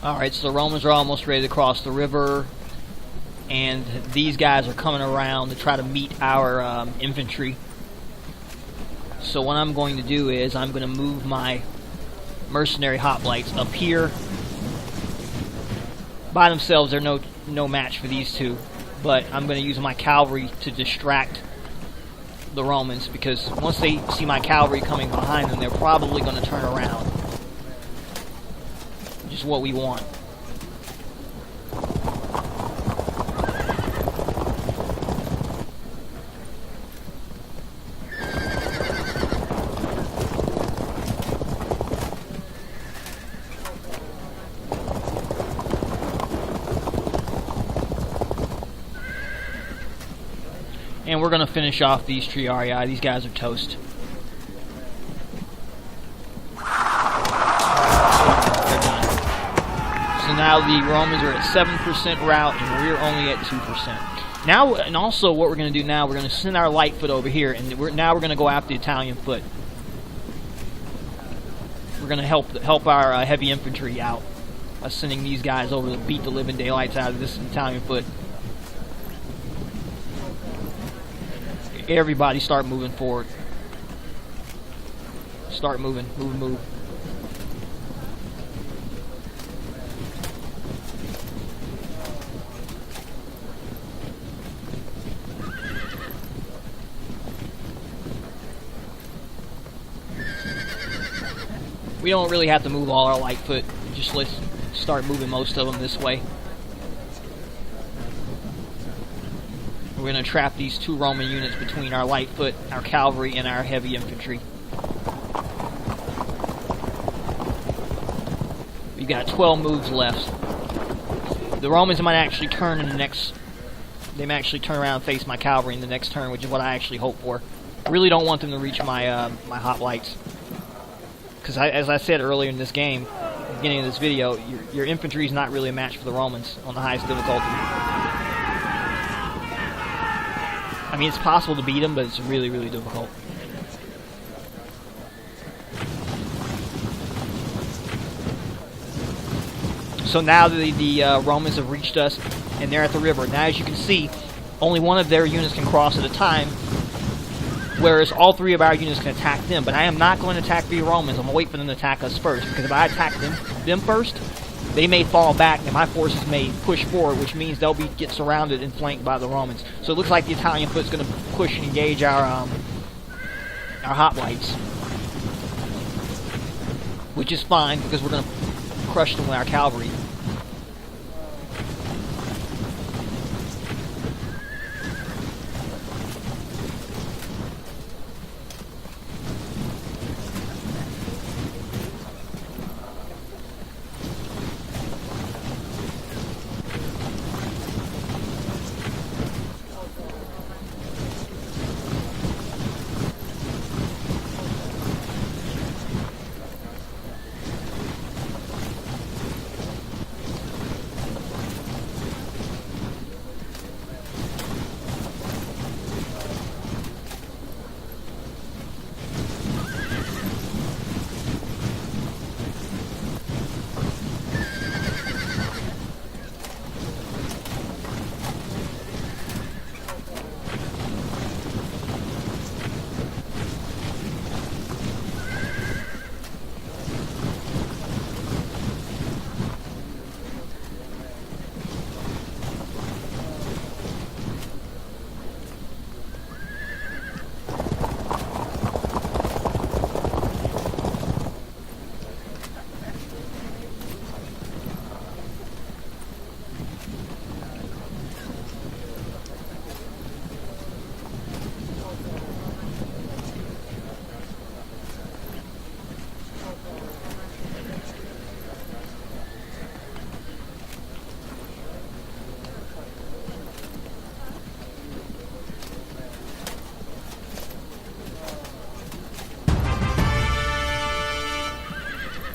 Alright, so the Romans are almost ready to cross the river, and these guys are coming around to try to meet our infantry. So what I'm going to do is I'm going to move my mercenary hoplites up here. By themselves, they're no match for these two, but I'm going to use my cavalry to distract the Romans, because once they see my cavalry coming behind them, they're probably going to turn around. Which is what we want. And we're going to finish off these Triarii. These guys are toast. So now the Romans are at 7% route, and we're only at 2%. Now, and also what we're going to do now, we're going to send our light foot over here, and now we're going to go after the Italian foot. We're going to help our heavy infantry out by sending these guys over to beat the living daylights out of this Italian foot. Everybody start moving forward. Start moving. Move. We don't really have to move all our light foot. Just let's start moving most of them this way. We're going to trap these two Roman units between our light foot, our cavalry, and our heavy infantry. We've got 12 moves left. The Romans might actually turn in the next... They might actually turn around and face my cavalry in the next turn, which is what I actually hope for. I really don't want them to reach my my hoplites. Because as I said earlier in this game, at the beginning of this video, your infantry is not really a match for the Romans on the highest difficulty. I mean, it's possible to beat them, but it's really, really difficult. So now the Romans have reached us, and they're at the river. Now, as you can see, only one of their units can cross at a time, whereas all three of our units can attack them. But I am not going to attack the Romans. I'm going to wait for them to attack us first, because if I attack them first, they may fall back, and my forces may push forward, which means they'll get surrounded and flanked by the Romans. So it looks like the Italian foot's going to push and engage our hoplites, which is fine because we're going to crush them with our cavalry.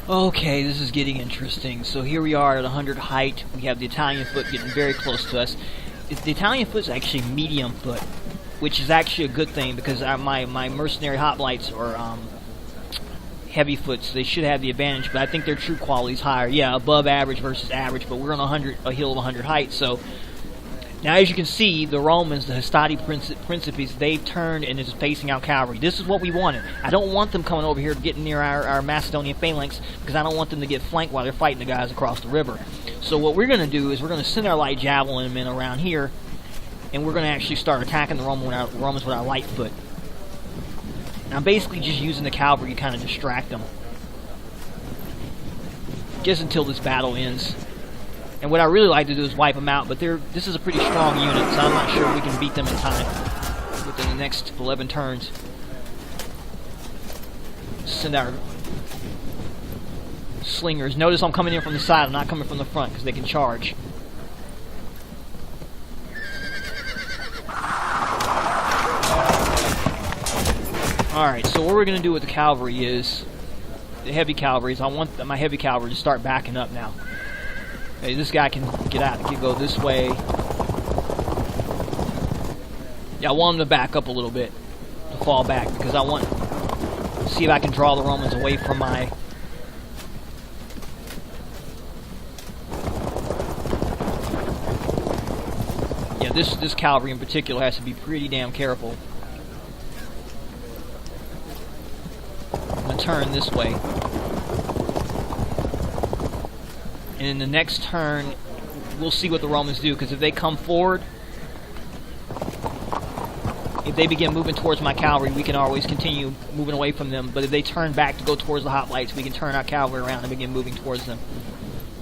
Okay, this is getting interesting. So here we are at 100 height. We have the Italian foot getting very close to us. The Italian foot is actually medium foot, which is actually a good thing because my mercenary hoplites are heavy foots. They should have the advantage, but I think their troop quality is higher. Yeah, above average versus average, but we're on a hill of 100 height, so now as you can see, the Romans, the Hastati Principes, they've turned and is facing out cavalry. This is what we wanted. I don't want them coming over here getting near our Macedonian phalanx, because I don't want them to get flanked while they're fighting the guys across the river. So what we're going to do is we're going to send our light javelin men around here, and we're going to actually start attacking the Romans with our light foot. And I'm basically just using the cavalry to kind of distract them. Just until this battle ends. And what I really like to do is wipe them out, but this is a pretty strong unit, so I'm not sure we can beat them in time within the next 11 turns. Send our slingers. Notice I'm coming in from the side, I'm not coming from the front, because they can charge. Alright, so what we're going to do with the cavalry is, the heavy cavalry is, I want my heavy cavalry to start backing up now. Okay, this guy can get out, can go this way. Yeah, I want him to back up a little bit, to fall back, because I want to see if I can draw the Romans away from my... Yeah, this cavalry in particular has to be pretty damn careful. I'm going to turn this way. And in the next turn, we'll see what the Romans do, because if they come forward, if they begin moving towards my cavalry, we can always continue moving away from them. But if they turn back to go towards the hoplites, we can turn our cavalry around and begin moving towards them.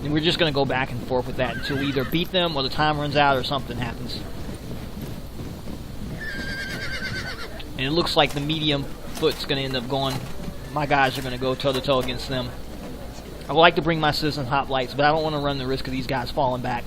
And we're just going to go back and forth with that until we either beat them or the time runs out or something happens. And it looks like the medium foot's going to end up going. My guys are going to go toe-to-toe against them. I would like to bring my citizen hoplites, but I don't want to run the risk of these guys falling back.